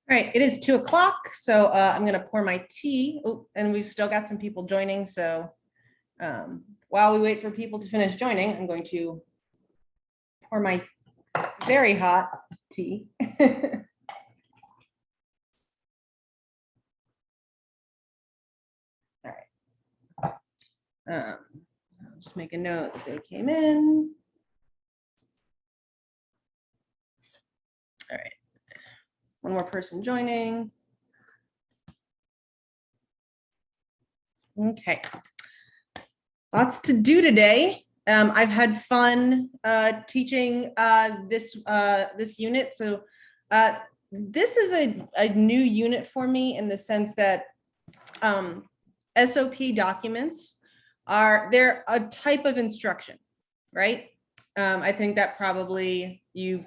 All right, it is 2 o'clock, so I'm going to pour my tea. Oh, and we've still got some people joining. So while we wait for people to finish joining, I'm going to pour my very hot tea. All right. I'll just make a note that they came in. All right. One more person joining. Okay. Lots to do today. I've had fun teaching this unit. So this is a new unit for me in the sense that SOP documents they're a type of instruction, right? I think that probably you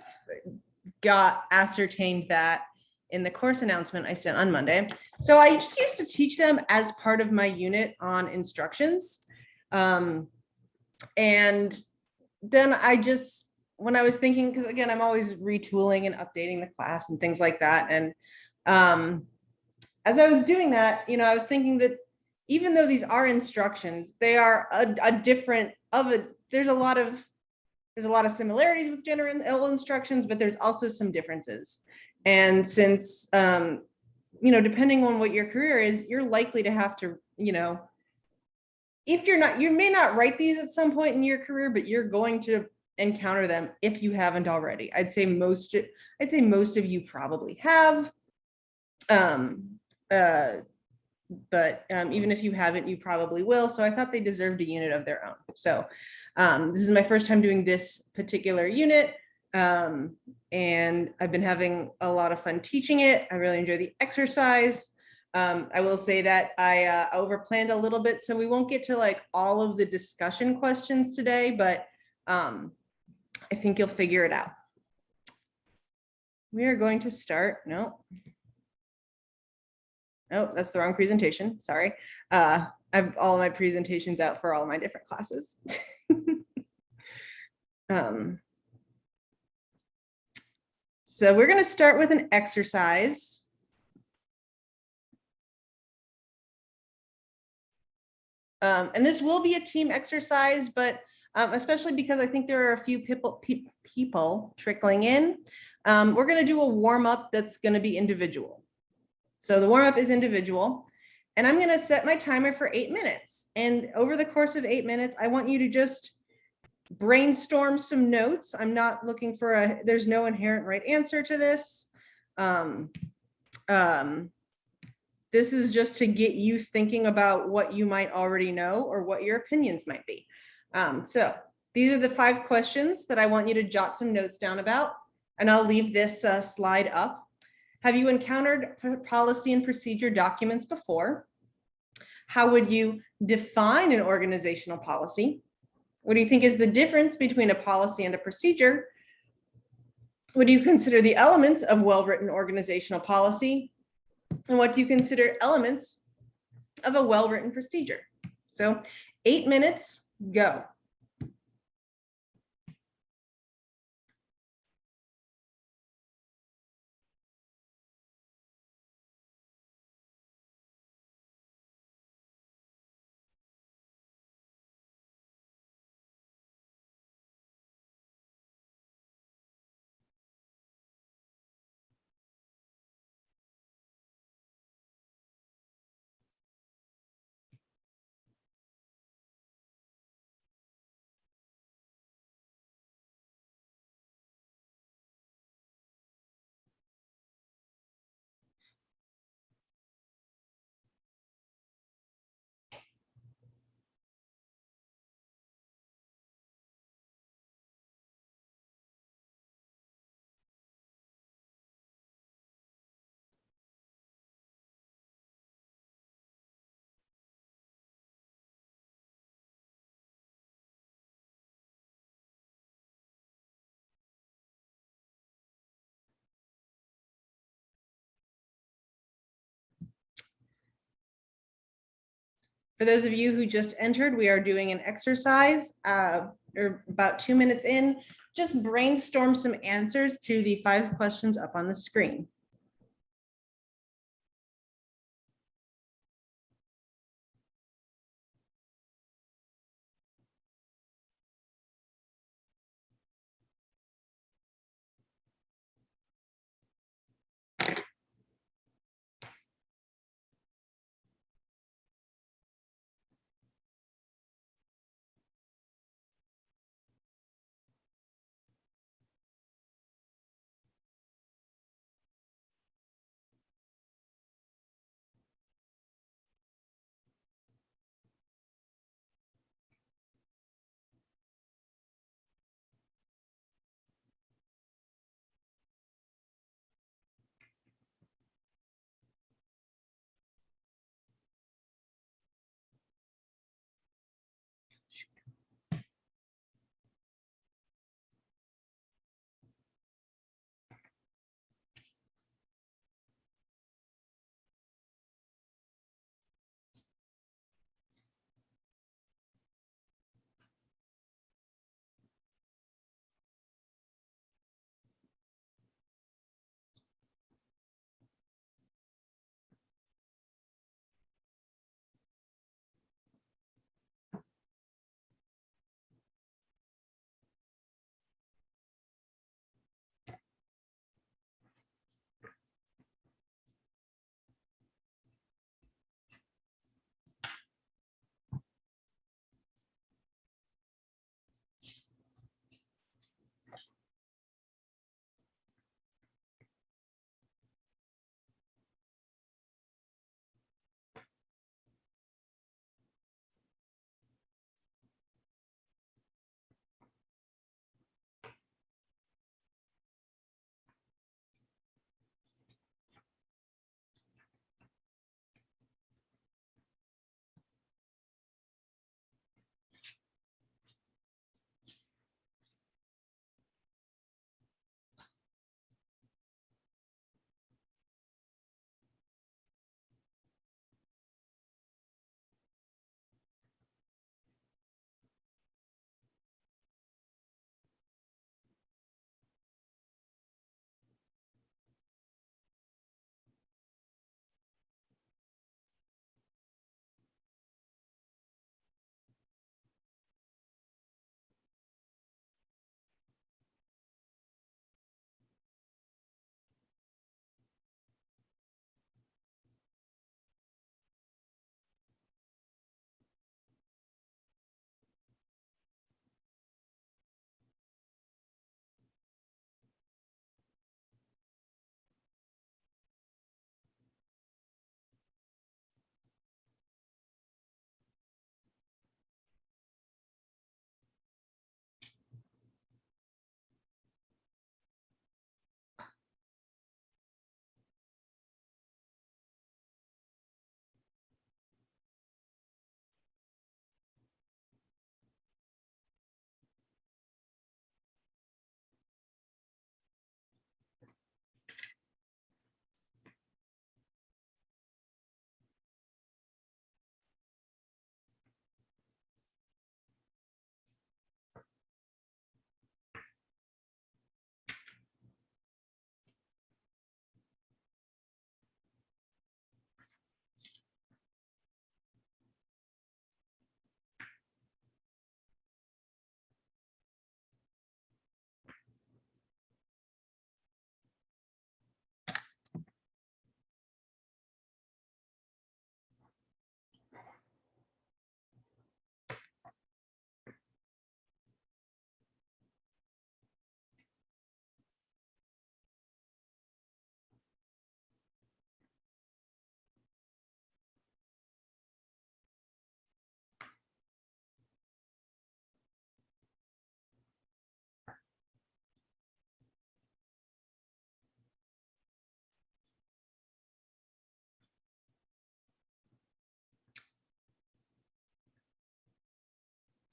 got ascertained that in the course announcement I sent on Monday. So I just used to teach them as part of my unit on instructions. And then when I was thinking, because again, I'm always retooling and updating the class and things like that. And as I was doing that, I was thinking that even though these are instructions, they are there's a lot of similarities with general instructions, but there's also some differences. And since, depending on what your career is, you're likely to have to, if you may not write these at some point in your career, but you're going to encounter them if you haven't already. I'd say most of you probably have. But even if you haven't, you probably will. So I thought they deserved a unit of their own. So this is my first time doing this particular unit. And I've been having a lot of fun teaching it. I really enjoy the exercise. I will say that I overplanned a little bit, so we won't get to like all of the discussion questions today, but I think you'll figure it out. We are going to start. No, that's the wrong presentation. Sorry. I have all of my presentations out for all of my different classes. So we're going to start with an exercise. And this will be a team exercise, but especially because I think there are a few people trickling in. We're going to do a warm up that's going to be individual. So the warm up is individual, and I'm going to set my timer for 8 minutes. And over the course of 8 minutes, I want you to just brainstorm some notes. I'm not looking for there's no inherent right answer to this. This is just to get you thinking about what you might already know or what your opinions might be. So these are the 5 questions that I want you to jot some notes down about, and I'll leave this slide up. Have you encountered policy and procedure documents before? How would you define an organizational policy? What do you think is the difference between a policy and a procedure? What do you consider the elements of well-written organizational policy? And what do you consider elements of a well-written procedure? So 8 minutes, go. For those of you who just entered, we are doing an exercise. We're about 2 minutes in. Just brainstorm some answers to the 5 questions up on the screen.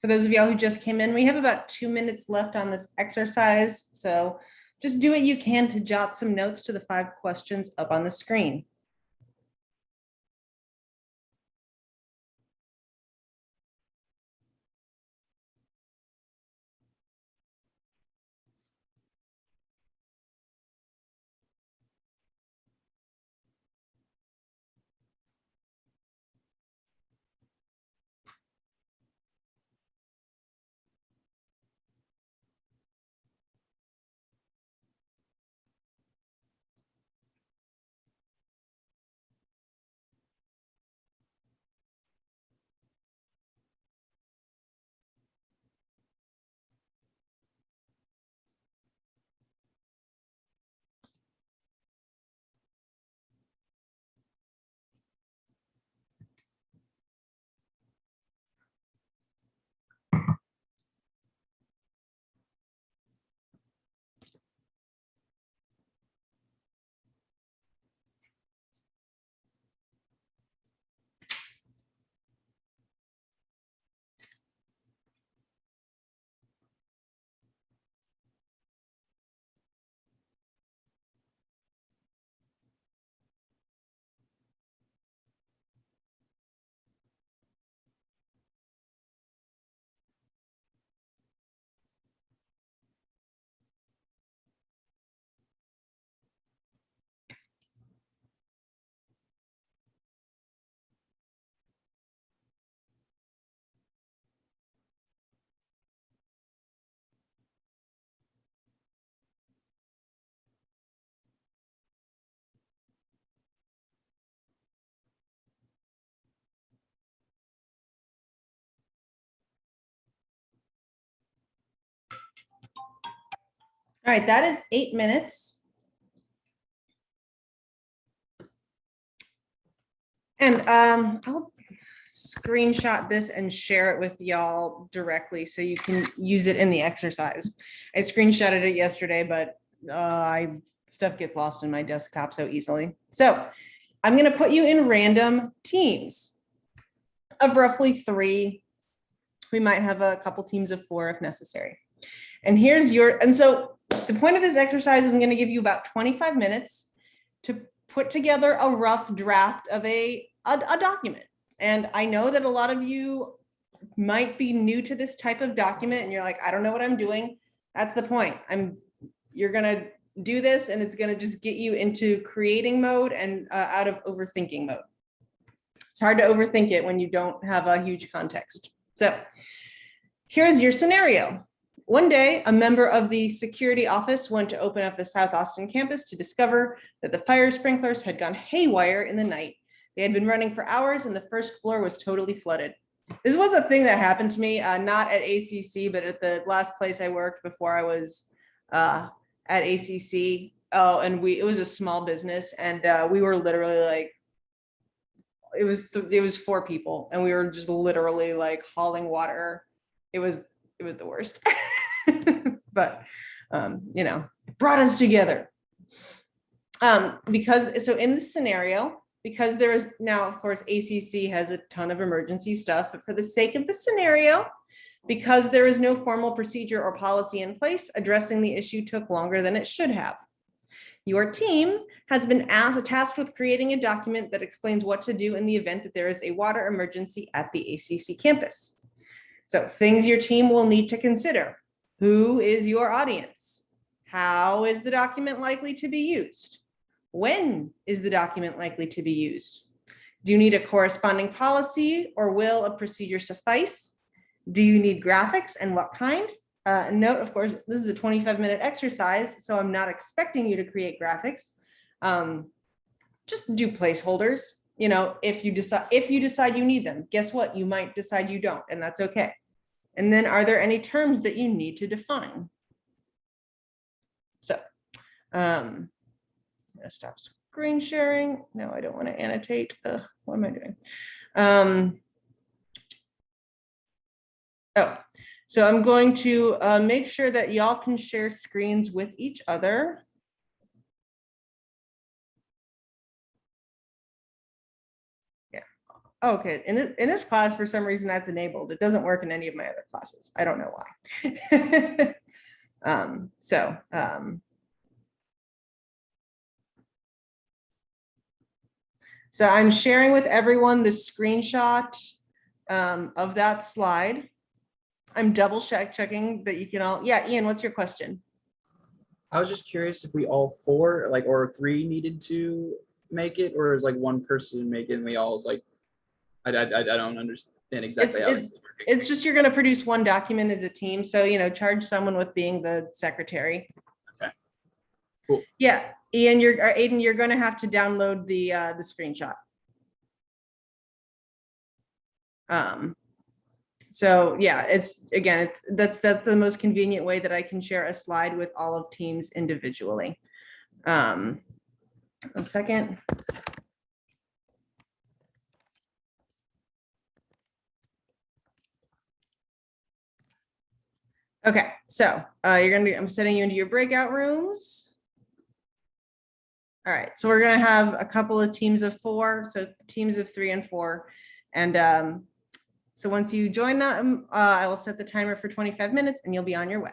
For those of y'all who just came in, we have about 2 minutes left on this exercise. So just do what you can to jot some notes to the 5 questions up on the screen. All right, that is 8 minutes. And I'll screenshot this and share it with y'all directly so you can use it in the exercise. I screenshotted it yesterday, but stuff gets lost in my desktop so easily. So I'm going to put you in random teams of roughly 3. We might have a couple teams of 4 if necessary. And so the point of this exercise is I'm going to give you about 25 minutes to put together a rough draft of a document. And I know that a lot of you might be new to this type of document and you're like, I don't know what I'm doing. That's the point. You're going to do this and it's going to just get you into creating mode and out of overthinking mode. It's hard to overthink it when you don't have a huge context. So here's your scenario. One day, a member of the security office went to open up the South Austin campus to discover that the fire sprinklers had gone haywire in the night. They had been running for hours and the first floor was totally flooded. This was a thing that happened to me, not at ACC, but at the last place I worked before I was at ACC. Oh, and it was a small business and we were literally like, it was 4 people and we were just literally like hauling water. It was the worst. But it brought us together. In this scenario, because there is now, of course, ACC has a ton of emergency stuff, but for the sake of the scenario, because there is no formal procedure or policy in place, addressing the issue took longer than it should have. Your team has been tasked with creating a document that explains what to do in the event that there is a water emergency at the ACC campus. So things your team will need to consider. Who is your audience? How is the document likely to be used? When is the document likely to be used? Do you need a corresponding policy or will a procedure suffice? Do you need graphics and what kind? Note, of course, this is a 25-minute exercise, so I'm not expecting you to create graphics. Just do placeholders. If you decide you need them, guess what? You might decide you don't, and that's okay. And then are there any terms that you need to define? So I'm gonna stop screen sharing. No, I don't want to annotate. What am I doing? So I'm going to make sure that y'all can share screens with each other. Yeah. Okay, in this class, for some reason, that's enabled. It doesn't work in any of my other classes. I don't know why. So I'm sharing with everyone the screenshot of that slide. I'm double checking that you can all, yeah, Ian, what's your question? I was just curious if we all four, like, or three needed to make it, or is like one person make it and we all like, I don't understand exactly how this is working. It's just you're gonna produce one document as a team, so, you know, charge someone with being the secretary. Okay. Cool. Yeah, Ian, or Aiden, you're gonna have to download the screenshot. So yeah, that's the most convenient way that I can share a slide with all of teams individually. 1 second. Okay, so I'm sending you into your breakout rooms. All right, so we're gonna have a couple of teams of 4, so teams of 3 and 4. And so once you join them, I will set the timer for 25 minutes and you'll be on your way.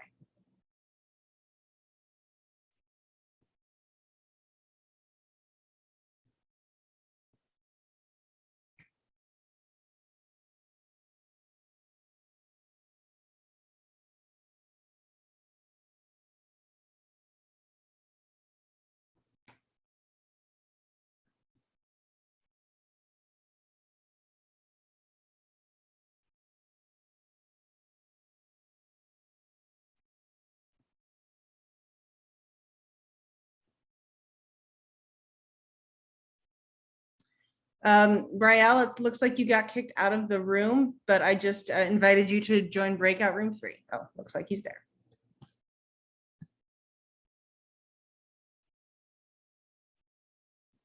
Brielle, it looks like you got kicked out of the room, but I just invited you to join breakout room 3. Oh, looks like he's there.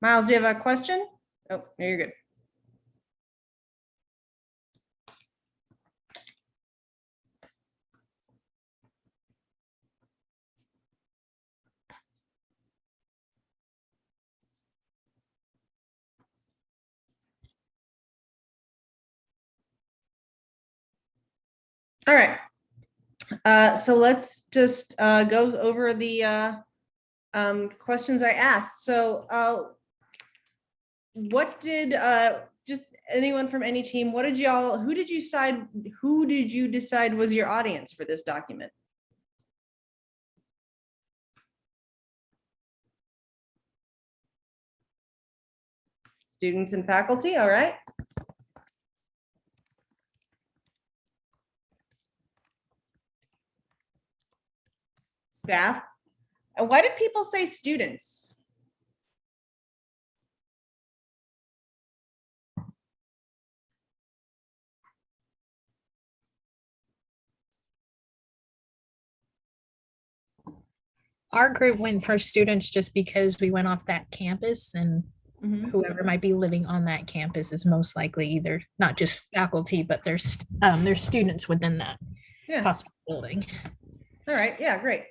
Miles, do you have a question? Oh, no, you're good. All right. So let's just go over the questions I asked. So what did just anyone from any team, who did you decide was your audience for this document? Students and faculty, all right. Staff. And why did people say students? Our group went for students just because we went off that campus, and whoever might be living on that campus is most likely either not just faculty, but there's students within that possible building. All right, yeah, great.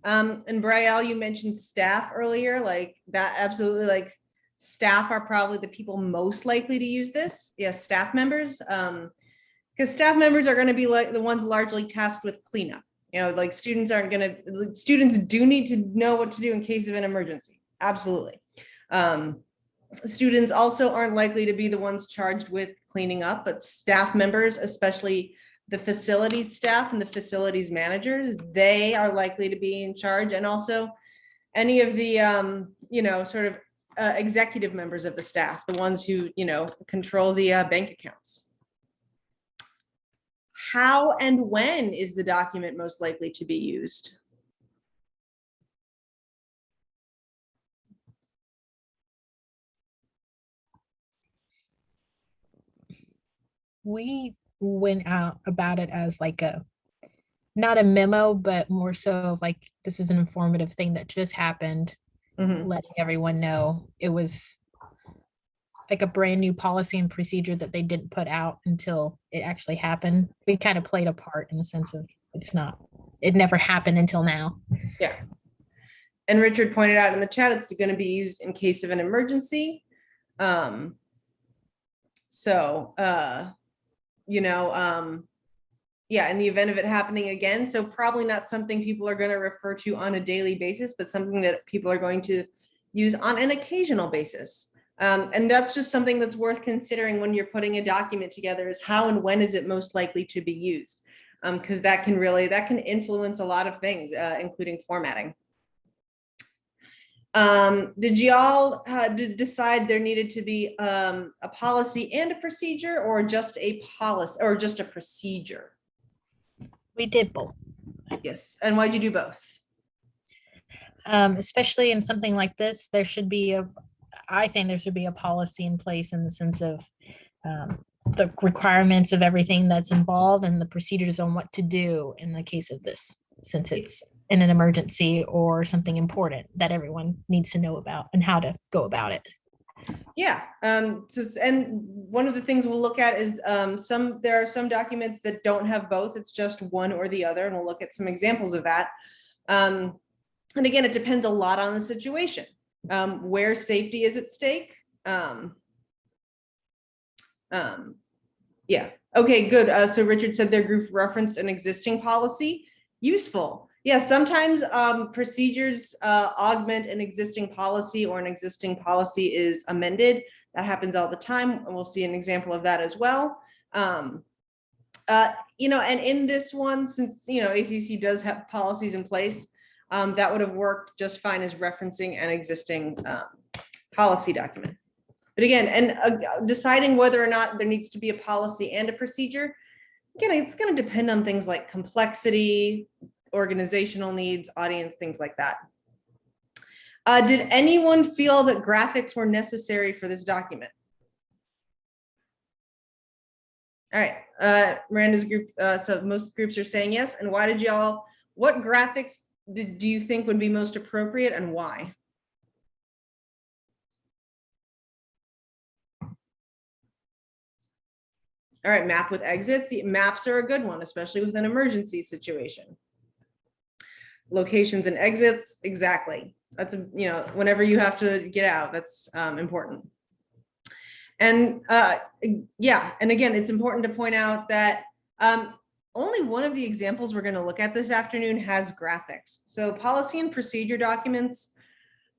And Brielle, you mentioned staff earlier, like that, absolutely, like staff are probably the people most likely to use this. Yes, staff members, because staff members are going to be like the ones largely tasked with cleanup. You know, like students do need to know what to do in case of an emergency. Absolutely. Students also aren't likely to be the ones charged with cleaning up, but staff members, especially the facilities staff and the facilities managers, they are likely to be in charge. And also any of the, you know, sort of executive members of the staff, the ones who, you know, control the bank accounts. How and when is the document most likely to be used? We went out about it as like not a memo, but more so of like, this is an informative thing that just happened, letting everyone know. It was like a brand new policy and procedure that they didn't put out until it actually happened. We kind of played a part in the sense of it never happened until now. Yeah. And Richard pointed out in the chat, it's going to be used in case of an emergency. So, yeah, in the event of it happening again. So probably not something people are going to refer to on a daily basis, but something that people are going to use on an occasional basis. And that's just something that's worth considering when you're putting a document together, is how and when is it most likely to be used? Because that can influence a lot of things, including formatting. Did y'all decide there needed to be a policy and a procedure, or just a policy, or just a procedure? We did both. Yes. And why'd you do both? Especially in something like this, I think there should be a policy in place in the sense of the requirements of everything that's involved and the procedures on what to do in the case of this, since it's in an emergency or something important that everyone needs to know about and how to go about it. Yeah. And one of the things we'll look at is there are some documents that don't have both. It's just one or the other. And we'll look at some examples of that. And again, it depends a lot on the situation, where safety is at stake. Yeah. Okay, good. So Richard said their group referenced an existing policy. Useful. Yeah, sometimes procedures augment an existing policy, or an existing policy is amended. That happens all the time, and we'll see an example of that as well. And in this one, since ACC does have policies in place, that would have worked just fine as referencing an existing policy document. But again, and deciding whether or not there needs to be a policy and a procedure, again, it's going to depend on things like complexity, organizational needs, audience, things like that. Did anyone feel that graphics were necessary for this document? All right, Miranda's group, so most groups are saying yes. And why did what graphics do you think would be most appropriate, and why? All right, map with exits. Maps are a good one, especially with an emergency situation. Locations and exits, exactly. That's whenever you have to get out, that's important. And yeah, and again, it's important to point out that only one of the examples we're going to look at this afternoon has graphics. So policy and procedure documents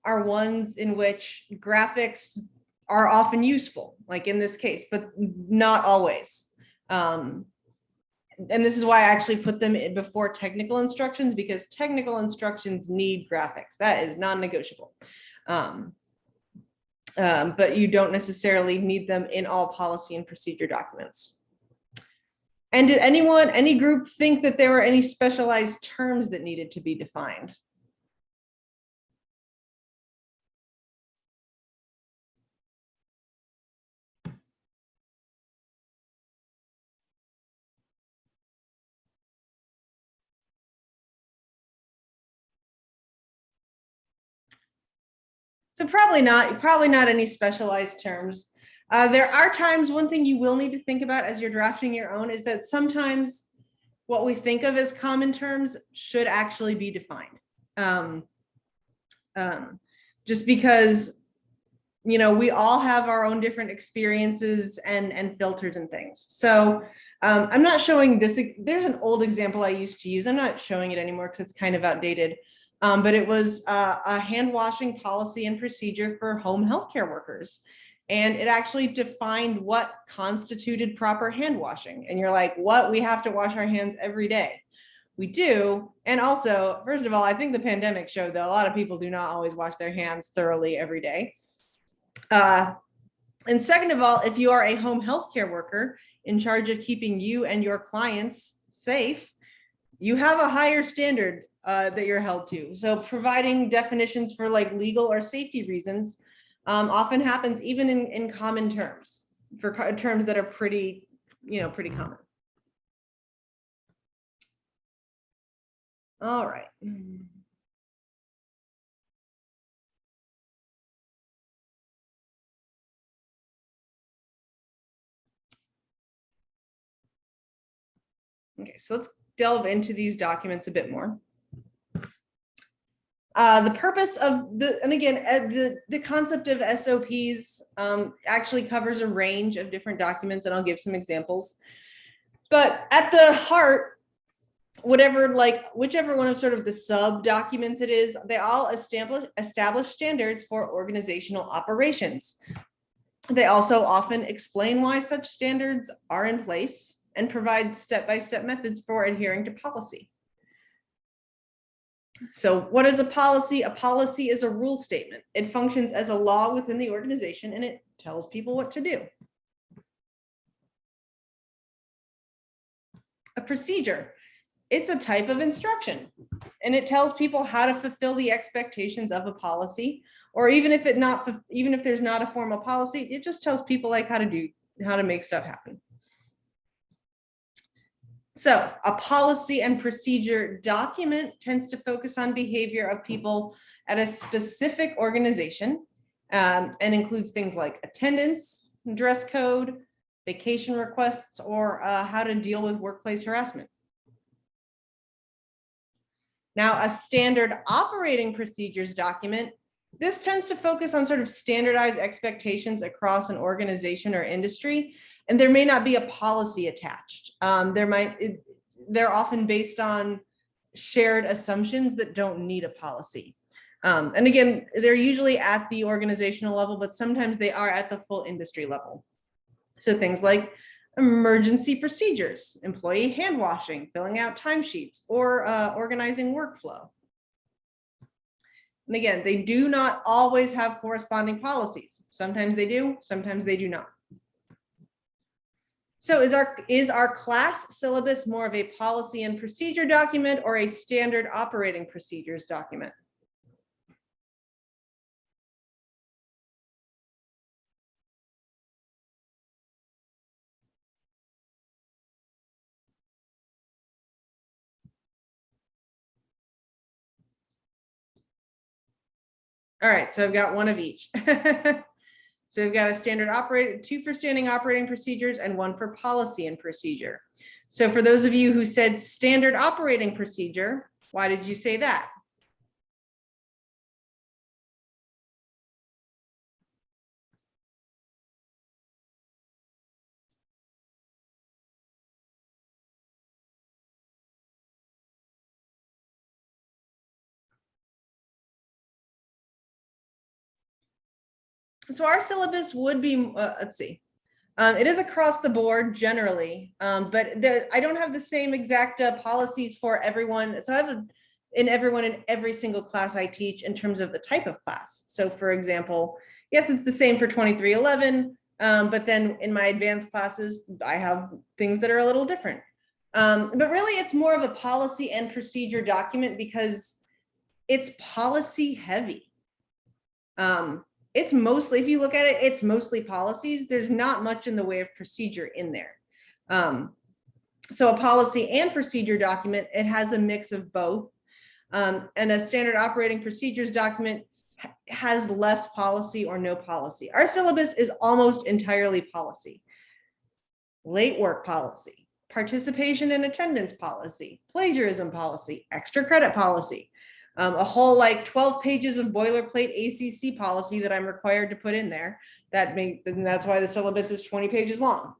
are ones in which graphics are often useful, like in this case, but not always. And this is why I actually put them before technical instructions, because technical instructions need graphics. That is non-negotiable. But you don't necessarily need them in all policy and procedure documents. And did any group think that there were any specialized terms that needed to be defined? So probably not any specialized terms. There are times, one thing you will need to think about as you're drafting your own is that sometimes what we think of as common terms should actually be defined. Just because, we all have our own different experiences and filters and things. So I'm not showing this. There's an old example I used to use. I'm not showing it anymore because it's kind of outdated. But it was a hand washing policy and procedure for home healthcare workers. And it actually defined what constituted proper hand washing. And you're like, what? We have to wash our hands every day. We do. And also, first of all, I think the pandemic showed that a lot of people do not always wash their hands thoroughly every day. And second of all, if you are a home healthcare worker in charge of keeping you and your clients safe, you have a higher standard that you're held to. So providing definitions for like legal or safety reasons often happens even in common terms, for terms that are pretty common. All right. Okay, so let's delve into these documents a bit more. The purpose of and again, the concept of SOPs actually covers a range of different documents, and I'll give some examples. But at the heart, whichever one of sort of the sub documents it is, they all establish standards for organizational operations. They also often explain why such standards are in place and provide step-by-step methods for adhering to policy. So what is a policy? A policy is a rule statement. It functions as a law within the organization, and it tells people what to do. A procedure, it's a type of instruction, and it tells people how to fulfill the expectations of a policy, or even if there's not a formal policy, it just tells people like how to make stuff happen. So a policy and procedure document tends to focus on behavior of people at a specific organization, and includes things like attendance, dress code, vacation requests, or how to deal with workplace harassment. Now, a standard operating procedures document, this tends to focus on sort of standardized expectations across an organization or industry, and there may not be a policy attached. They're often based on shared assumptions that don't need a policy. And again, they're usually at the organizational level, but sometimes they are at the full industry level. So things like emergency procedures, employee hand washing, filling out timesheets, or organizing workflow. And again, they do not always have corresponding policies. Sometimes they do, sometimes they do not. So is our class syllabus more of a policy and procedure document or a standard operating procedures document? All right, so I've got one of each. So we've got two for standing operating procedures and one for policy and procedure. So for those of you who said standard operating procedure, why did you say that? So our syllabus would be, let's see, it is across the board generally, but I don't have the same exact policies for everyone. So I have everyone in every single class I teach in terms of the type of class. So for example, yes, it's the same for 2311, but then in my advanced classes, I have things that are a little different. But really it's more of a policy and procedure document because it's policy heavy. It's mostly, if you look at it, it's mostly policies. There's not much in the way of procedure in there. So a policy and procedure document, it has a mix of both. And a standard operating procedures document has less policy or no policy. Our syllabus is almost entirely policy. Late work policy, participation and attendance policy, plagiarism policy, extra credit policy. A whole like 12 pages of boilerplate ACC policy that I'm required to put in there. That's why the syllabus is 20 pages long.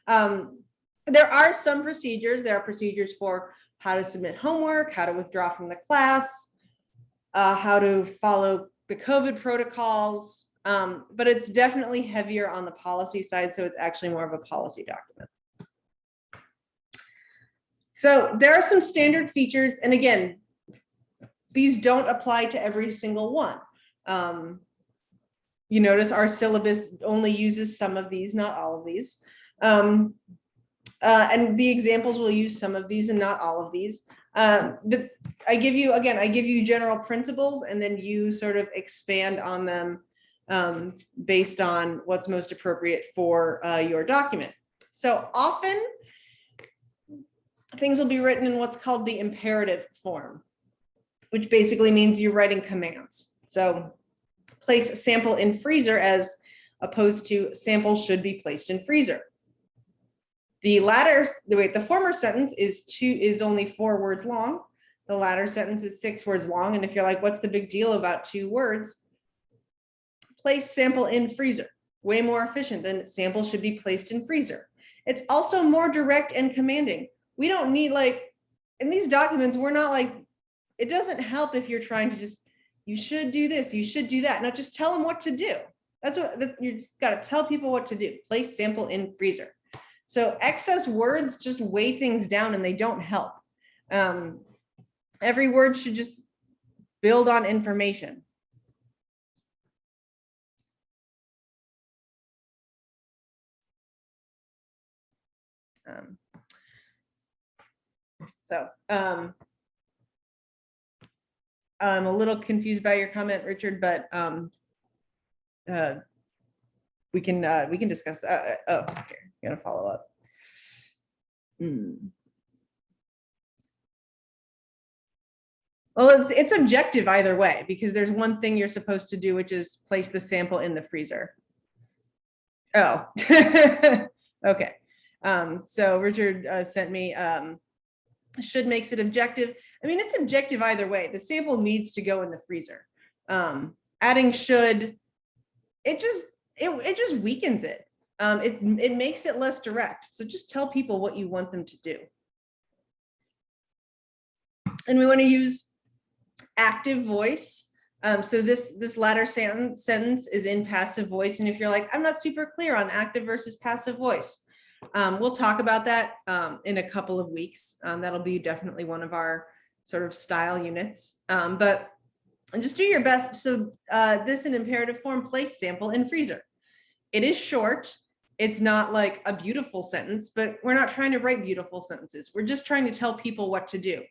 There are some procedures. There are procedures for how to submit homework, how to withdraw from the class, how to follow the COVID protocols. But it's definitely heavier on the policy side. So it's actually more of a policy document. So there are some standard features. And again, these don't apply to every single one. You notice our syllabus only uses some of these, not all of these. And the examples will use some of these and not all of these. But I give you general principles and then you sort of expand on them based on what's most appropriate for your document. So often things will be written in what's called the imperative form, which basically means you're writing commands. So place sample in freezer as opposed to sample should be placed in freezer. The former sentence is only 4 words long. The latter sentence is 6 words long. And if you're like, what's the big deal about 2 words? Place sample in freezer. Way more efficient than sample should be placed in freezer. It's also more direct and commanding. We don't need, like, in these documents, we're not like, it doesn't help if you're trying to just, you should do this, you should do that. Now just tell them what to do. That's what you just got to tell people what to do. Place sample in freezer. So excess words just weigh things down and they don't help. Every word should just build on information. I'm a little confused by your comment, Richard, but we can discuss. Oh, here, I'm gonna follow up. Well, it's objective either way, because there's one thing you're supposed to do, which is place the sample in the freezer. Oh, okay. So Richard sent me, should makes it objective. I mean, it's objective either way. The sample needs to go in the freezer. Adding should, it just weakens it. It makes it less direct. So just tell people what you want them to do. And we want to use active voice. So this latter sentence is in passive voice. And if you're like, I'm not super clear on active versus passive voice, we'll talk about that in a couple of weeks. That'll be definitely one of our sort of style units. But just do your best. So this in imperative form, place sample in freezer. It is short. It's not like a beautiful sentence, but we're not trying to write beautiful sentences. We're just trying to tell people what to do.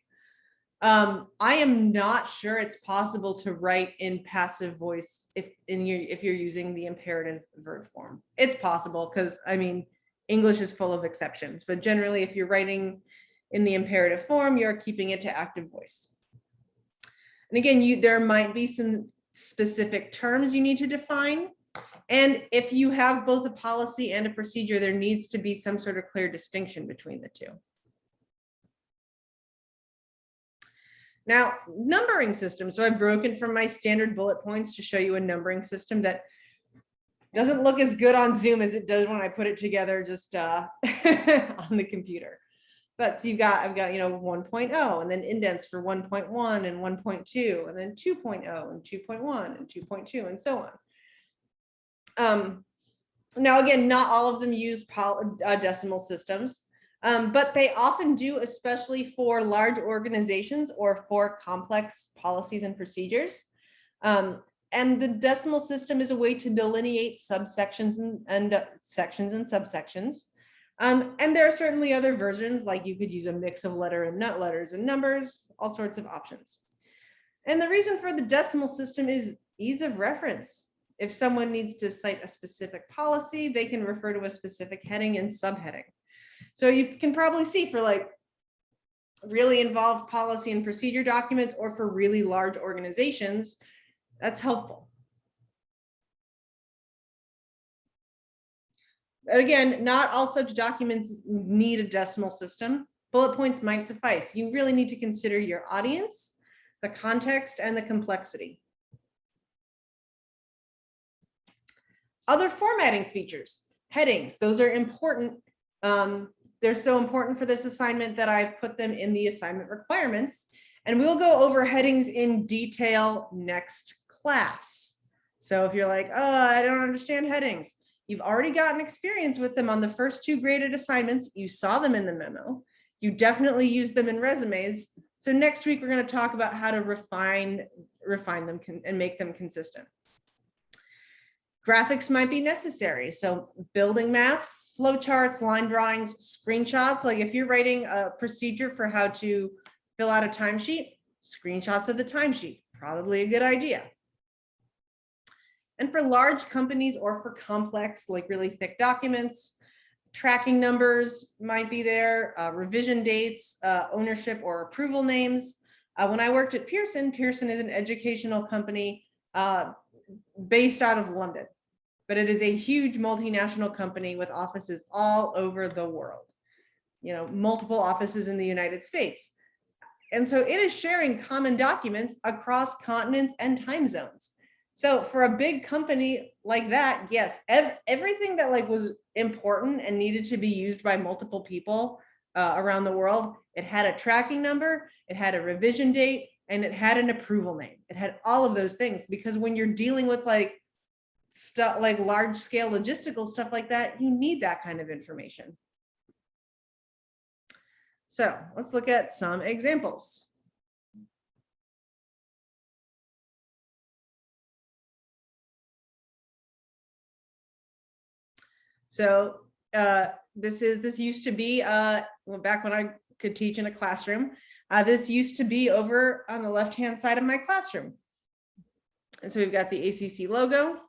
I am not sure it's possible to write in passive voice if you're using the imperative verb form. It's possible because, I mean, English is full of exceptions, but generally if you're writing in the imperative form, you're keeping it to active voice. And again, there might be some specific terms you need to define. And if you have both a policy and a procedure, there needs to be some sort of clear distinction between the two. Now, numbering system. So I've broken from my standard bullet points to show you a numbering system that doesn't look as good on Zoom as it does when I put it together just on the computer. But so I've got 1.0 and then indents for 1.1 and 1.2 and then 2.0 and 2.1 and 2.2 and so on. Now, again, not all of them use decimal systems. But they often do, especially for large organizations or for complex policies and procedures. And the decimal system is a way to delineate subsections and sections and subsections. And there are certainly other versions, like you could use a mix of letters and numbers, all sorts of options. And the reason for the decimal system is ease of reference. If someone needs to cite a specific policy, they can refer to a specific heading and subheading. So you can probably see for like really involved policy and procedure documents or for really large organizations, that's helpful. Again, not all such documents need a decimal system. Bullet points might suffice. You really need to consider your audience, the context, and the complexity. Other formatting features, headings, those are important. They're so important for this assignment that I've put them in the assignment requirements, and we'll go over headings in detail next class. So if you're like, oh, I don't understand headings, you've already gotten experience with them on the first 2 graded assignments. You saw them in the memo. You definitely use them in resumes. So next week, we're going to talk about how to refine them and make them consistent. Graphics might be necessary. So building maps, flowcharts, line drawings, screenshots. Like if you're writing a procedure for how to fill out a timesheet, screenshots of the timesheet, probably a good idea. And for large companies or for complex, like really thick documents, tracking numbers might be there, revision dates, ownership or approval names. When I worked at Pearson, Pearson is an educational company based out of London, but it is a huge multinational company with offices all over the world, multiple offices in the United States. And so it is sharing common documents across continents and time zones. So for a big company like that, yes, everything that like was important and needed to be used by multiple people around the world, it had a tracking number, it had a revision date, and it had an approval name. It had all of those things, because when you're dealing with like stuff like large scale logistical stuff like that, you need that kind of information. So let's look at some examples. So this used to be back when I could teach in a classroom. This used to be over on the left-hand side of my classroom. And so we've got the ACC logo,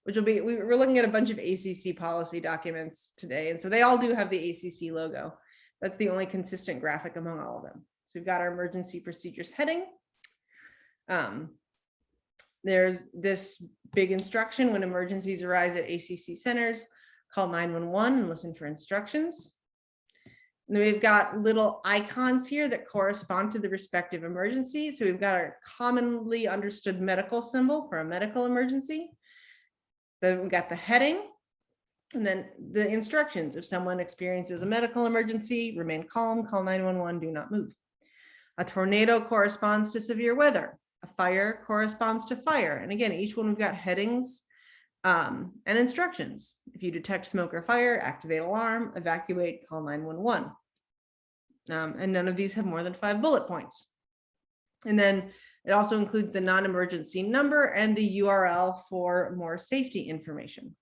which will be, we're looking at a bunch of ACC policy documents today. And so they all do have the ACC logo. That's the only consistent graphic among all of them. So we've got our emergency procedures heading. There's this big instruction: when emergencies arise at ACC centers, call 911 and listen for instructions. And then we've got little icons here that correspond to the respective emergency. So we've got our commonly understood medical symbol for a medical emergency. Then we've got the heading, and then the instructions. If someone experiences a medical emergency, remain calm, call 911, do not move. A tornado corresponds to severe weather. A fire corresponds to fire. And again, each one we've got headings and instructions. If you detect smoke or fire, activate alarm, evacuate, call 911. And none of these have more than 5 bullet points. And then it also includes the non-emergency number and the URL for more safety information.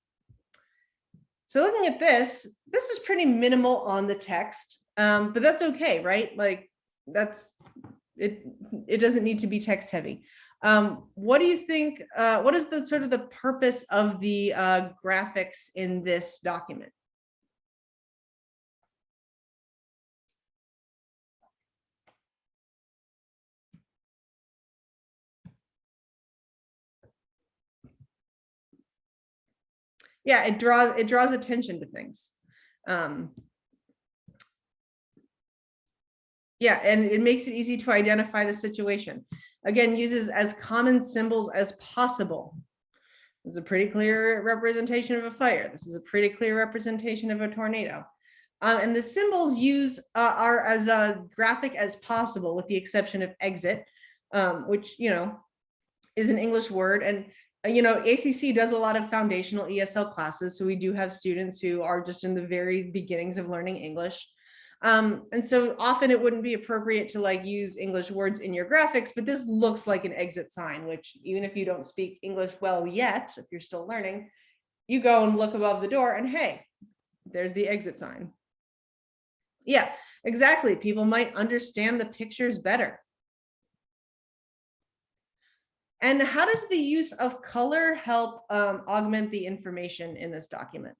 So looking at this is pretty minimal on the text, but that's okay, right? Like that's, it doesn't need to be text heavy. What do you think, what is the sort of the purpose of the graphics in this document? Yeah, it draws attention to things. Yeah, and it makes it easy to identify the situation. Again, uses as common symbols as possible. This is a pretty clear representation of a fire. This is a pretty clear representation of a tornado. And the symbols are as graphic as possible, with the exception of exit, which, you know, is an English word. And you know, ACC does a lot of foundational ESL classes. So we do have students who are just in the very beginnings of learning English. And so often it wouldn't be appropriate to like use English words in your graphics, but this looks like an exit sign, which even if you don't speak English well yet, if you're still learning, you go and look above the door and hey, there's the exit sign. Yeah, exactly. People might understand the pictures better. And how does the use of color help augment the information in this document?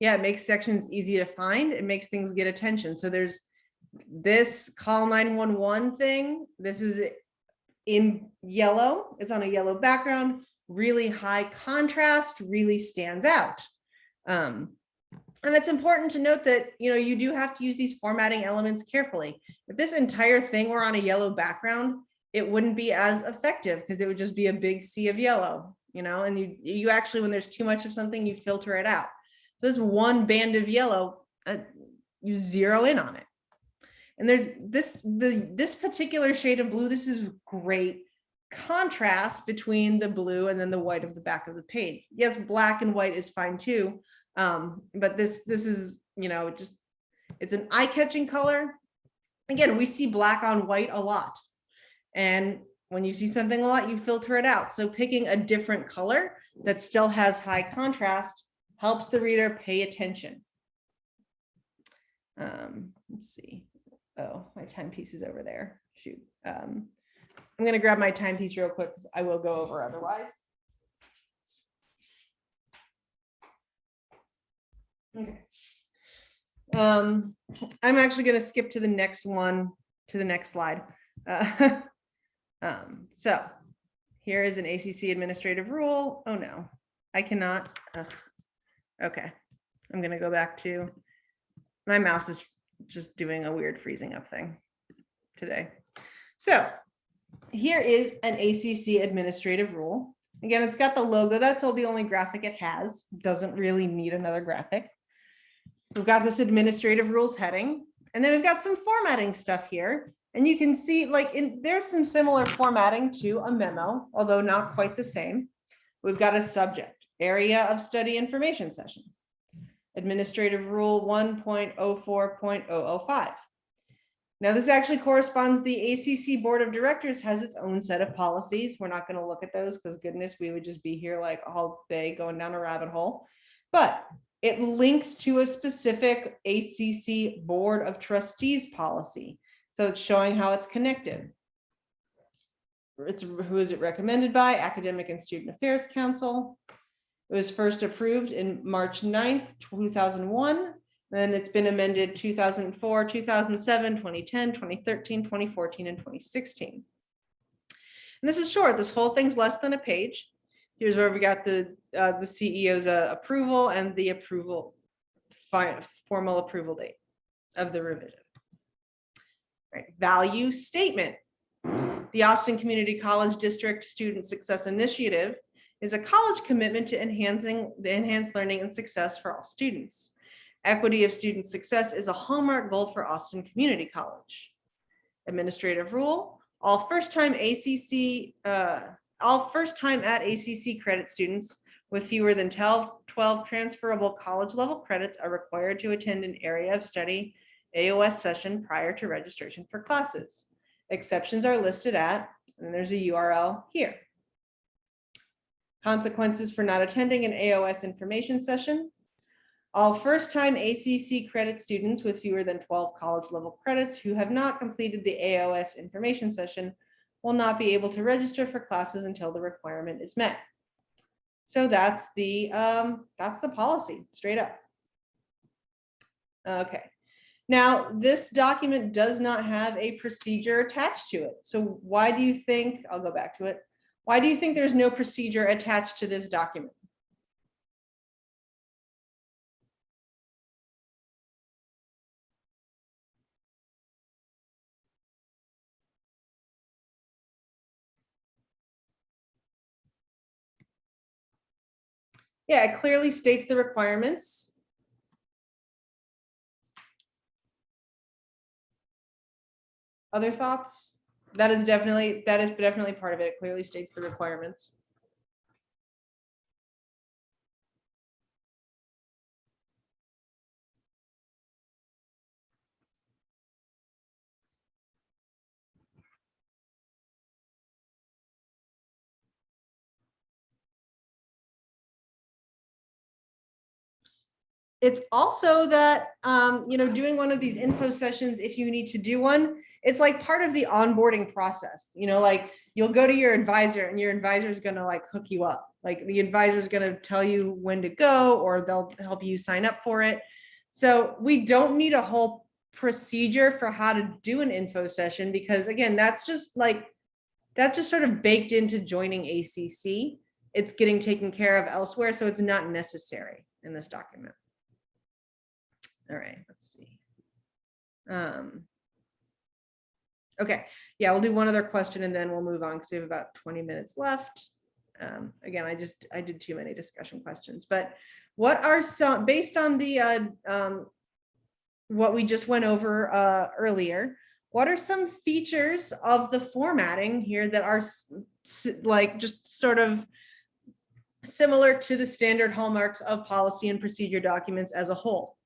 Yeah, it makes sections easy to find. It makes things get attention. So there's this call 911 thing. This is in yellow. It's on a yellow background, really high contrast, really stands out. And it's important to note that, you know, you do have to use these formatting elements carefully. If this entire thing were on a yellow background, it wouldn't be as effective because it would just be a big sea of yellow, you know, and you actually, when there's too much of something, you filter it out. So this one band of yellow, you zero in on it. And there's this particular shade of blue. This is great contrast between the blue and then the white of the back of the page. Yes, black and white is fine too. But this is, you know, just, it's an eye-catching color. Again, we see black on white a lot. And when you see something a lot, you filter it out. So picking a different color that still has high contrast helps the reader pay attention. Let's see. Oh, my timepiece is over there. Shoot. I'm going to grab my timepiece real quick because I will go over otherwise. Okay. I'm actually going to skip to the next one, to the next slide. So here is an ACC administrative rule. Oh no, I cannot. Ugh. Okay, I'm going to go back to, my mouse is just doing a weird freezing up thing today. So here is an ACC administrative rule. Again, it's got the logo. That's all the only graphic it has. Doesn't really need another graphic. We've got this administrative rules heading, and then we've got some formatting stuff here. And you can see like there's some similar formatting to a memo, although not quite the same. We've got a subject, area of study information session. Administrative rule 1.04.005. Now this actually corresponds, the ACC Board of Directors has its own set of policies. We're not going to look at those because goodness, we would just be here like all day going down a rabbit hole. But it links to a specific ACC Board of Trustees policy. So it's showing how it's connected. Who is it recommended by? Academic and Student Affairs Council. It was first approved in March 9th, 2001. Then it's been amended 2004, 2007, 2010, 2013, 2014, and 2016. And this is short. This whole thing's less than a page. Here's where we got the CEO's approval and the formal approval date of the revision. Right. Value statement. The Austin Community College District Student Success Initiative is a college commitment to enhancing learning and success for all students. Equity of student success is a hallmark goal for Austin Community College. Administrative rule, all first-time at ACC credit students with fewer than 12 transferable college level credits are required to attend an area of study AOS session prior to registration for classes. Exceptions are listed at, and there's a URL here. Consequences for not attending an AOS information session. All first-time ACC credit students with fewer than 12 college level credits who have not completed the AOS information session will not be able to register for classes until the requirement is met. So that's the policy straight up. Okay. Now, this document does not have a procedure attached to it. So why do you think, I'll go back to it. Why do you think there's no procedure attached to this document? Yeah, it clearly states the requirements. Other thoughts? That is definitely part of it. It clearly states the requirements. It's also that, doing one of these info sessions, if you need to do one, it's like part of the onboarding process, like you'll go to your advisor and your advisor is going to like hook you up. Like the advisor is going to tell you when to go, or they'll help you sign up for it. So we don't need a whole procedure for how to do an info session, because again, that's just sort of baked into joining ACC. It's getting taken care of elsewhere. So it's not necessary in this document. All right, let's see. Okay, yeah, we'll do one other question and then we'll move on because we have about 20 minutes left. Again, I did too many discussion questions, but what are some, based on the what we just went over earlier, what are some features of the formatting here that are like just sort of similar to the standard hallmarks of policy and procedure documents as a whole?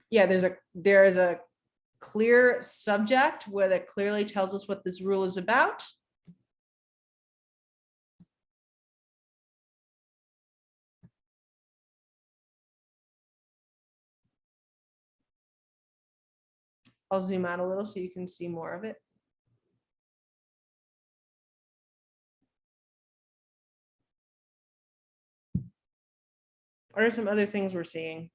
Yeah, there is a clear subject where that clearly tells us what this rule is about. I'll zoom out a little so you can see more of it. What are some other things we're seeing?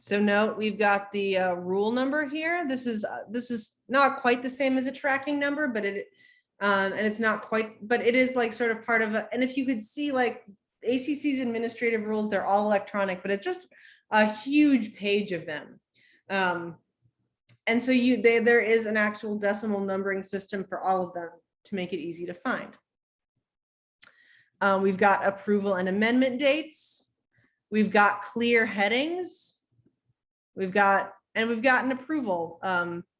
So note, we've got the rule number here. This is not quite the same as a tracking number, but and it's not quite, but it is like sort of part of and if you could see like ACC's administrative rules, they're all electronic, but it's just a huge page of them. And so there is an actual decimal numbering system for all of them to make it easy to find. We've got approval and amendment dates. We've got clear headings. We've got an approval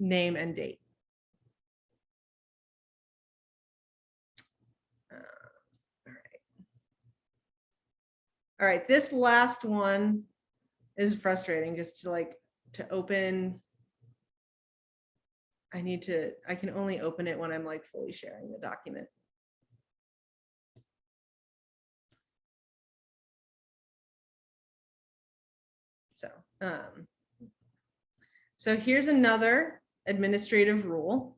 name and date. All right, this last one is frustrating just to open. I can only open it when I'm like fully sharing the document. So here's another administrative rule.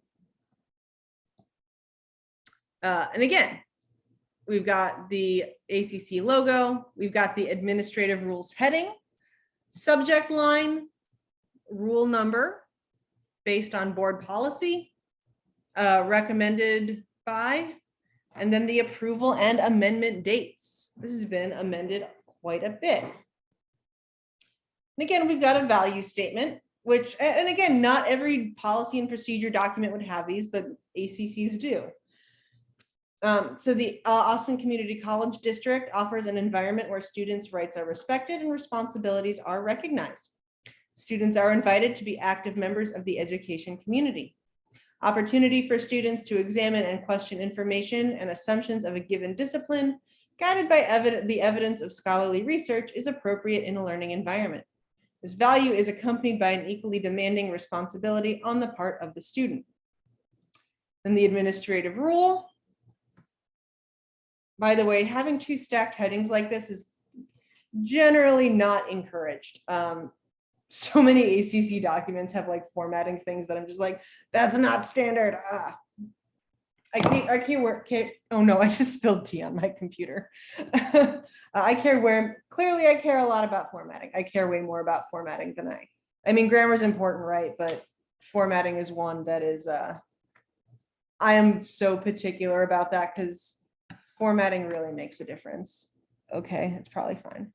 And again, we've got the ACC logo, we've got the administrative rules heading, subject line, rule number based on board policy, recommended by, and then the approval and amendment dates. This has been amended quite a bit. And again, we've got a value statement, which, and again, not every policy and procedure document would have these, but ACCs do. So the Austin Community College District offers an environment where students' rights are respected and responsibilities are recognized. Students are invited to be active members of the education community. Opportunity for students to examine and question information and assumptions of a given discipline, guided by the evidence of scholarly research, is appropriate in a learning environment. This value is accompanied by an equally demanding responsibility on the part of the student. And the administrative rule. By the way, having two stacked headings like this is generally not encouraged. So many ACC documents have like formatting things that I'm just like, that's not standard. I can't, oh no, I just spilled tea on my computer. I care a lot about formatting. I care way more about formatting than I mean, grammar is important, right? But formatting is one that is, I am so particular about that because formatting really makes a difference. Okay, it's probably fine.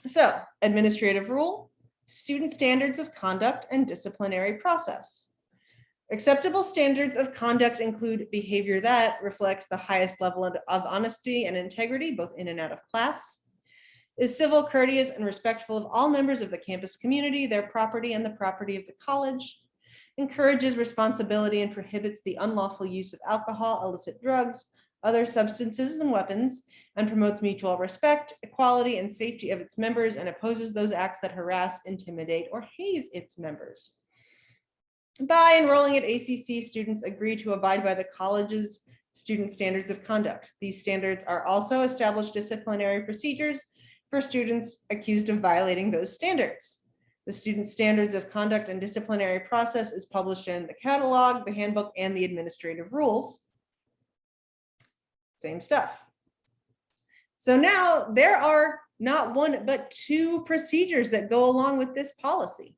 So, administrative rule, student standards of conduct and disciplinary process. Acceptable standards of conduct include behavior that reflects the highest level of honesty and integrity, both in and out of class, is civil, courteous, and respectful of all members of the campus community, their property, and the property of the college, encourages responsibility and prohibits the unlawful use of alcohol, illicit drugs, other substances and weapons, and promotes mutual respect, equality, and safety of its members, and opposes those acts that harass, intimidate, or haze its members. By enrolling at ACC, students agree to abide by the college's student standards of conduct. These standards are also established disciplinary procedures for students accused of violating those standards. The student standards of conduct and disciplinary process is published in the catalog, the handbook, and the administrative rules. Same stuff. So now there are not one, but two procedures that go along with this policy.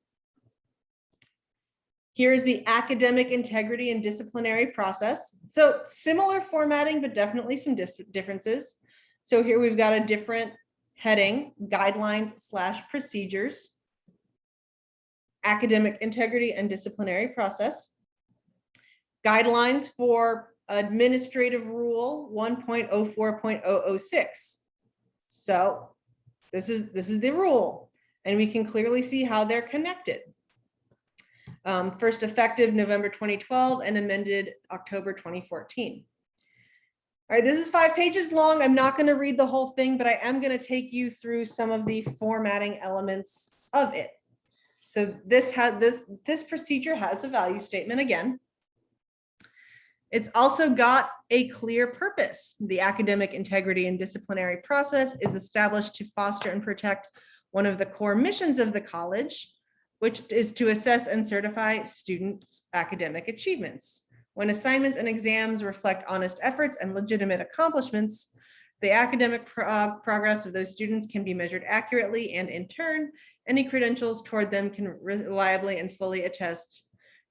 Here's the academic integrity and disciplinary process. So similar formatting, but definitely some differences. So here we've got a different heading, guidelines/procedures, academic integrity and disciplinary process, guidelines for administrative rule 1.04.006. So this is the rule, and we can clearly see how they're connected. First effective November 2012 and amended October 2014. All right, this is 5 pages long. I'm not going to read the whole thing, but I am going to take you through some of the formatting elements of it. So this procedure has a value statement again. It's also got a clear purpose. The academic integrity and disciplinary process is established to foster and protect one of the core missions of the college, which is to assess and certify students' academic achievements. When assignments and exams reflect honest efforts and legitimate accomplishments, the academic progress of those students can be measured accurately, and in turn, any credentials toward them can reliably and fully attest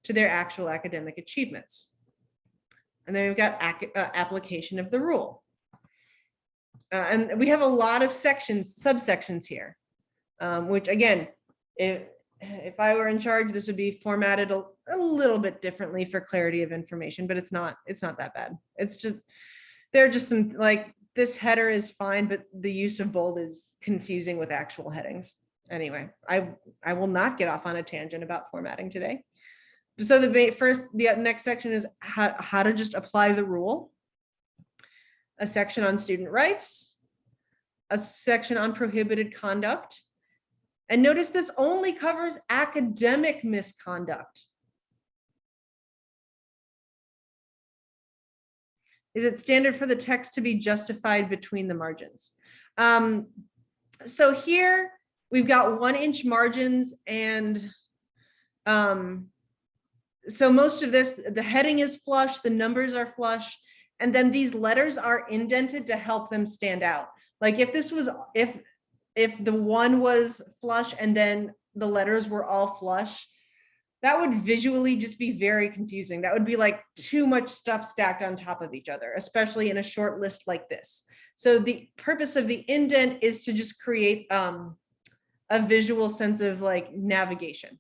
to their actual academic achievements. And then we've got application of the rule. And we have a lot of subsections here, which again, if I were in charge, this would be formatted a little bit differently for clarity of information, but it's not that bad. It's just, there are just some, like, this header is fine, but the use of bold is confusing with actual headings. Anyway, I will not get off on a tangent about formatting today. So the next section is how to just apply the rule. A section on student rights, a section on prohibited conduct. And notice this only covers academic misconduct. Is it standard for the text to be justified between the margins? So here we've got 1-inch margins, and so most of this, the heading is flush, the numbers are flush, and then these letters are indented to help them stand out. Like if this was, if the one was flush and then the letters were all flush, that would visually just be very confusing. That would be like too much stuff stacked on top of each other, especially in a short list like this. So the purpose of the indent is to just create a visual sense of like navigation.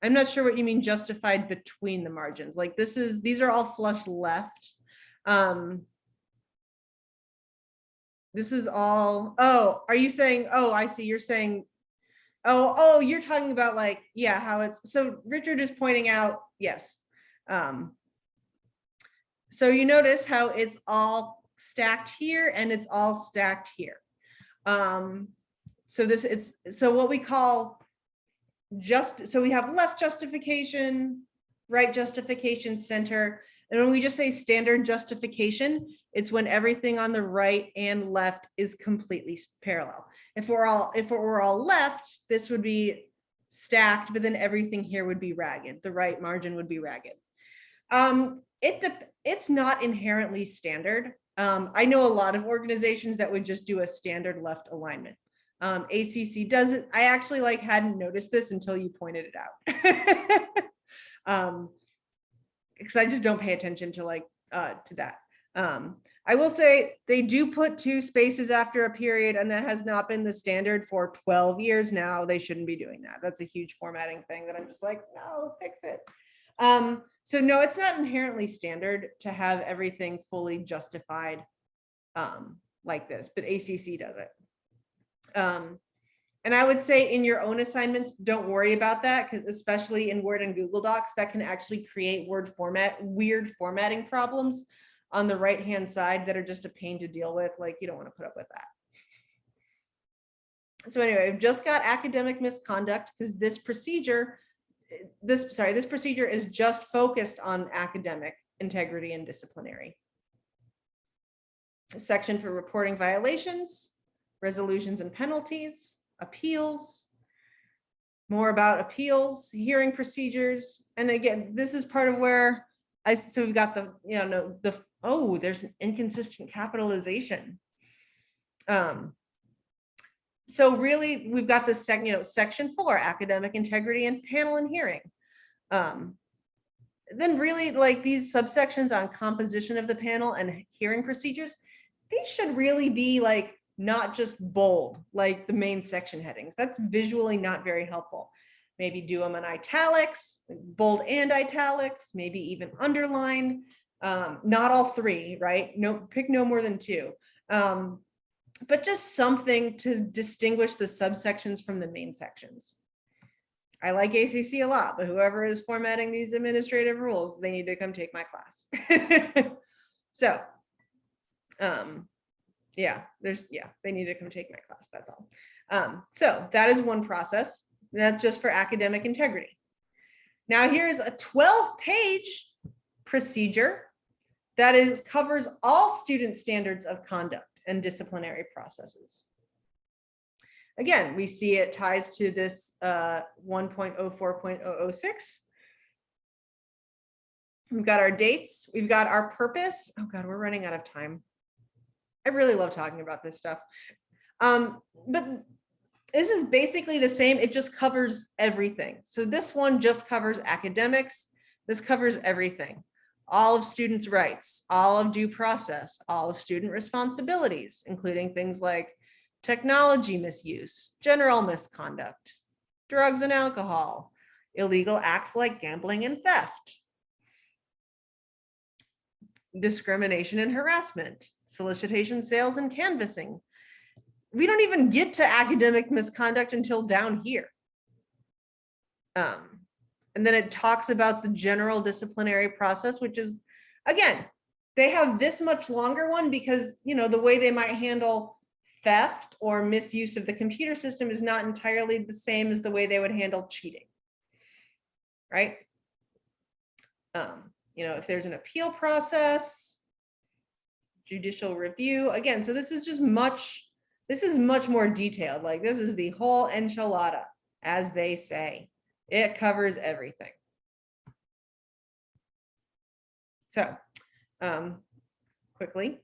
I'm not sure what you mean justified between the margins. Like these are all flush left. This is all, oh, are you saying, oh, I see, you're saying, oh, you're talking about like, yeah, how it's, so Richard is pointing out, yes. So you notice how it's all stacked here and it's all stacked here. So what we call so we have left justification, right justification, center. And when we just say standard justification, it's when everything on the right and left is completely parallel. If it were all left, this would be stacked, but then everything here would be ragged. The right margin would be ragged. It's not inherently standard. I know a lot of organizations that would just do a standard left alignment. ACC does it. I actually hadn't noticed this until you pointed it out. Because I just don't pay attention to that. I will say they do put 2 spaces after a period, and that has not been the standard for 12 years now. They shouldn't be doing that. That's a huge formatting thing that I'm just like, no, fix it. So no, it's not inherently standard to have everything fully justified like this, but ACC does it. And I would say in your own assignments, don't worry about that, because especially in Word and Google Docs, that can actually create weird formatting problems on the right-hand side that are just a pain to deal with. Like, you don't want to put up with that. So anyway, I've just got academic misconduct because this procedure is just focused on academic integrity and disciplinary. A section for reporting violations, resolutions and penalties, appeals, more about appeals, hearing procedures. And again, this is part of where so we've got there's an inconsistent capitalization. So really we've got this section 4, academic integrity and panel and hearing. Then really these subsections on composition of the panel and hearing procedures, these should really be not just bold like the main section headings. That's visually not very helpful. Maybe do them in italics, bold and italics, maybe even underlined. Not all 3, right? No, pick no more than 2. but just something to distinguish the subsections from the main sections. I like ACC a lot, but whoever is formatting these administrative rules, they need to come take my class. So, yeah, they need to come take my class, that's all. So that is one process. That's just for academic integrity. Now here's a 12-page procedure that covers all student standards of conduct and disciplinary processes. Again, we see it ties to this 1.04.006. We've got our dates, we've got our purpose. Oh God, we're running out of time. I really love talking about this stuff. But this is basically the same, it just covers everything. So this one just covers academics, this covers everything. All of students' rights, all of due process, all of student responsibilities, including things like technology misuse, general misconduct, drugs and alcohol, illegal acts like gambling and theft, discrimination and harassment, solicitation, sales, and canvassing. We don't even get to academic misconduct until down here. And then it talks about the general disciplinary process, which is, again, they have this much longer one because, you know, the way they might handle theft or misuse of the computer system is not entirely the same as the way they would handle cheating, right? You know, if there's an appeal process, judicial review, again, so this is much more detailed. Like this is the whole enchilada, as they say. It covers everything. So, quickly,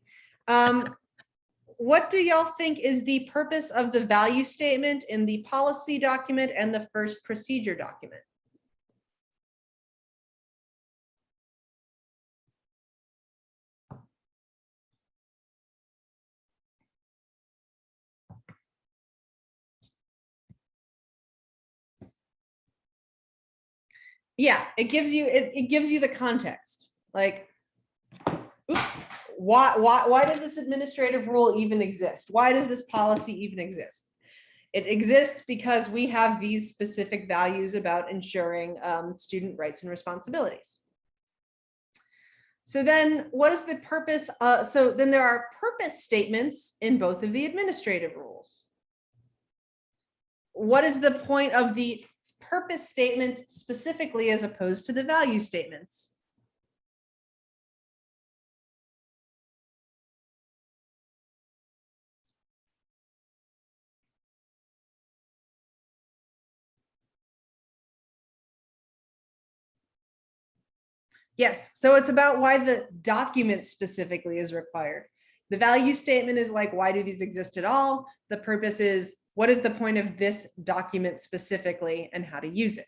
what do y'all think is the purpose of the value statement in the policy document and the first procedure document? Yeah, it gives you the context. Like, why did this administrative rule even exist? Why does this policy even exist? It exists because we have these specific values about ensuring student rights and responsibilities. So then what is the purpose? So then there are purpose statements in both of the administrative rules. What is the point of the purpose statement specifically as opposed to the value statements? Yes, so it's about why the document specifically is required. The value statement is like, why do these exist at all? The purpose is, what is the point of this document specifically and how to use it?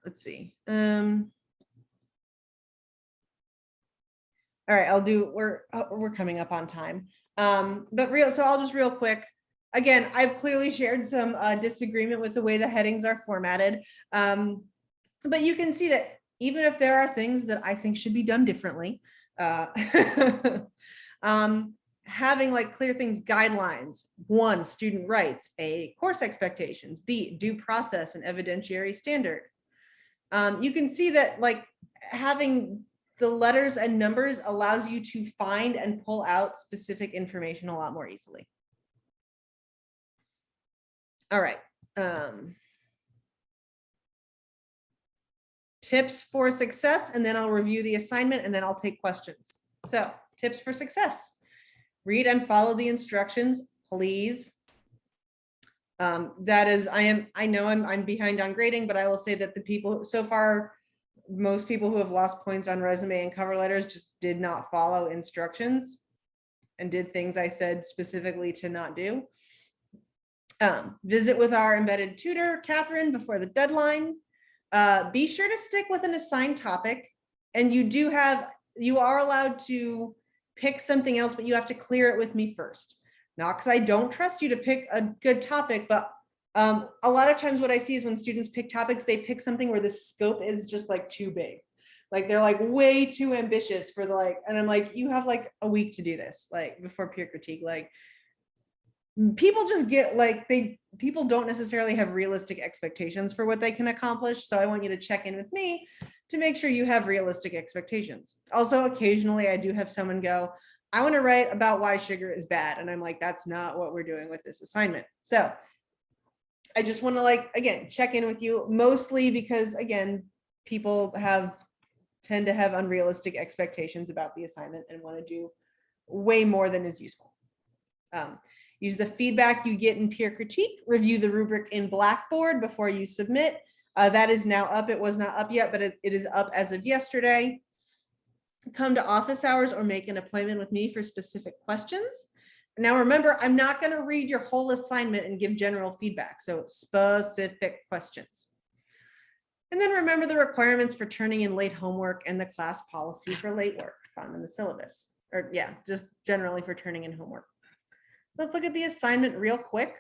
Let's see. All right, we're coming up on time. So I'll just real quick. Again, I've clearly shared some disagreement with the way the headings are formatted. But you can see that even if there are things that I think should be done differently, having like clear things, guidelines, 1, student rights, A, course expectations, B, due process and evidentiary standard. You can see that like having the letters and numbers allows you to find and pull out specific information a lot more easily. All right. Tips for success, and then I'll review the assignment and then I'll take questions. So tips for success: read and follow the instructions, please. That is, I know I'm behind on grading, but I will say that the people so far, most people who have lost points on resume and cover letters just did not follow instructions and did things I said specifically to not do. Visit with our embedded tutor, Catherine, before the deadline. Be sure to stick with an assigned topic, and you are allowed to pick something else, but you have to clear it with me first. Not because I don't trust you to pick a good topic, but a lot of times what I see is when students pick topics, they pick something where the scope is just like too big. Like they're like way too ambitious for the like, and I'm like, you have like a week to do this, like before peer critique. Like people just get like people don't necessarily have realistic expectations for what they can accomplish. So I want you to check in with me to make sure you have realistic expectations. Also, occasionally I do have someone go, I want to write about why sugar is bad. And I'm like, that's not what we're doing with this assignment. So I just want to like, again, check in with you, mostly because again, people tend to have unrealistic expectations about the assignment and want to do way more than is useful. Use the feedback you get in peer critique, review the rubric in Blackboard before you submit. That is now up. It was not up yet, but it is up as of yesterday. Come to office hours or make an appointment with me for specific questions. Now remember, I'm not going to read your whole assignment and give general feedback, so specific questions. And then remember the requirements for turning in late homework and the class policy for late work found in the syllabus, or yeah, just generally for turning in homework. So let's look at the assignment real quick.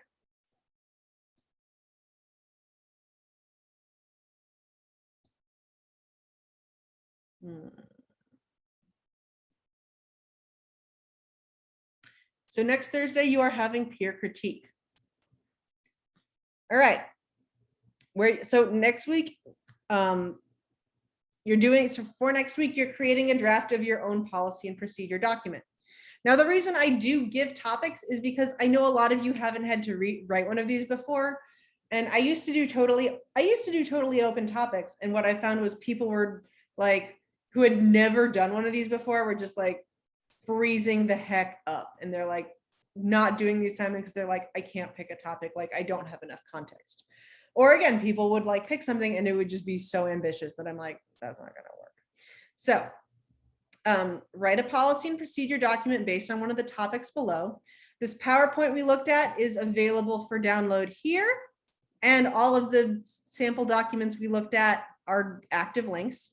So next Thursday, you are having peer critique. All right. So next week, you're doing, so for next week, you're creating a draft of your own policy and procedure document. Now, the reason I do give topics is because I know a lot of you haven't had to write one of these before. And I used to do totally open topics. And what I found was people were like, who had never done one of these before were just like freezing the heck up. And they're like not doing the assignment because they're like, I can't pick a topic. Like I don't have enough context. Or again, people would like pick something and it would just be so ambitious that I'm like, that's not gonna work. So write a policy and procedure document based on one of the topics below. This PowerPoint we looked at is available for download here. And all of the sample documents we looked at are active links.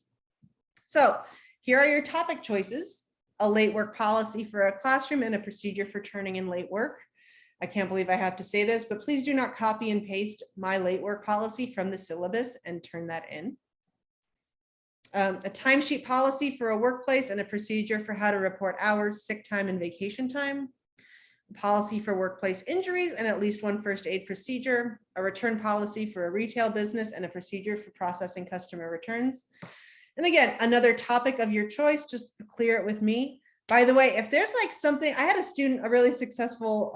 So here are your topic choices: a late work policy for a classroom and a procedure for turning in late work. I can't believe I have to say this, but please do not copy and paste my late work policy from the syllabus and turn that in. A timesheet policy for a workplace and a procedure for how to report hours, sick time, and vacation time. A policy for workplace injuries and at least one first aid procedure. A return policy for a retail business and a procedure for processing customer returns. And again, another topic of your choice, just clear it with me. By the way, if there's like something, I had a student, a really successful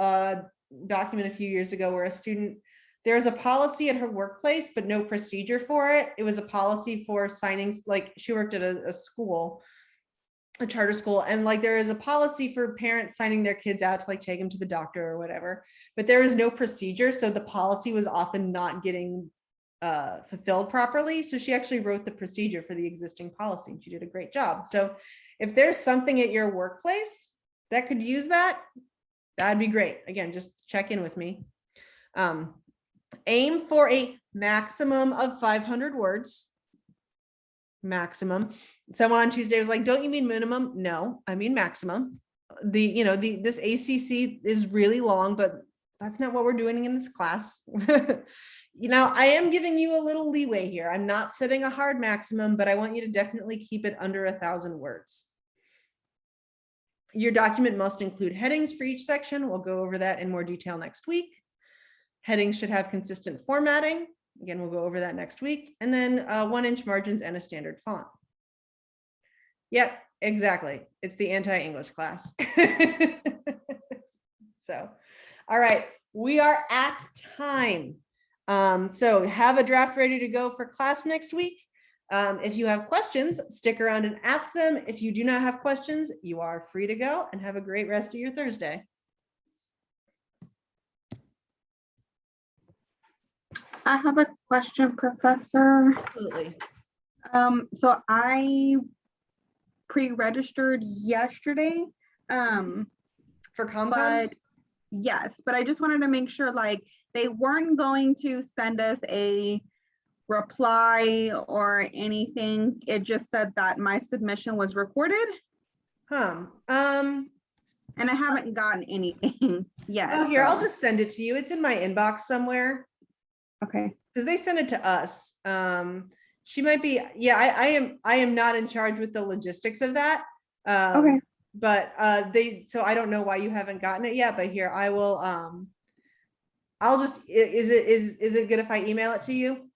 document a few years ago where a student, there's a policy at her workplace, but no procedure for it. It was a policy for signings, like she worked at a school, a charter school, and like there is a policy for parents signing their kids out to like take them to the doctor or whatever, but there is no procedure. So the policy was often not getting fulfilled properly. So she actually wrote the procedure for the existing policy and she did a great job. So if there's something at your workplace that could use that, that'd be great. Again, just check in with me. Aim for a maximum of 500 words. Maximum. Someone on Tuesday was like, don't you mean minimum? No, I mean maximum. This ACC is really long, but that's not what we're doing in this class. I am giving you a little leeway here. I'm not setting a hard maximum, but I want you to definitely keep it under 1,000 words. Your document must include headings for each section. We'll go over that in more detail next week. Headings should have consistent formatting. Again, we'll go over that next week. And then 1-inch margins and a standard font. Yep, exactly. It's the anti-English class. So, all right, we are at time. So have a draft ready to go for class next week. If you have questions, stick around and ask them. If you do not have questions, you are free to go and have a great rest of your Thursday. I have a question, Professor. Absolutely. So I pre-registered yesterday. For Compound? But yes, but I just wanted to make sure like they weren't going to send us a reply or anything. It just said that my submission was recorded. And I haven't gotten anything yet. oh, here, I'll so- just send it to you. It's in my inbox somewhere Okay. because they sent it to us. She might be, yeah, I am not in charge with the logistics of that. Okay. But so I don't know why you haven't gotten it yet, but here, I will, I'll just, is it good if I email it to you?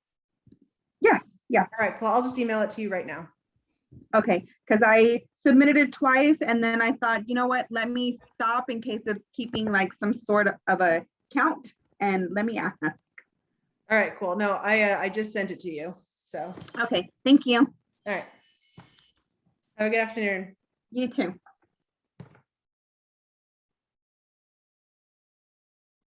Yes, yes. All right, cool. I'll just email it to you right now. Okay, because I submitted it twice and then I thought, you know what, let me stop in case of keeping like some sort of a count and let me ask. All right, cool. No, I just sent it to you. So, Okay, thank you. all right. Have a good afternoon. You too.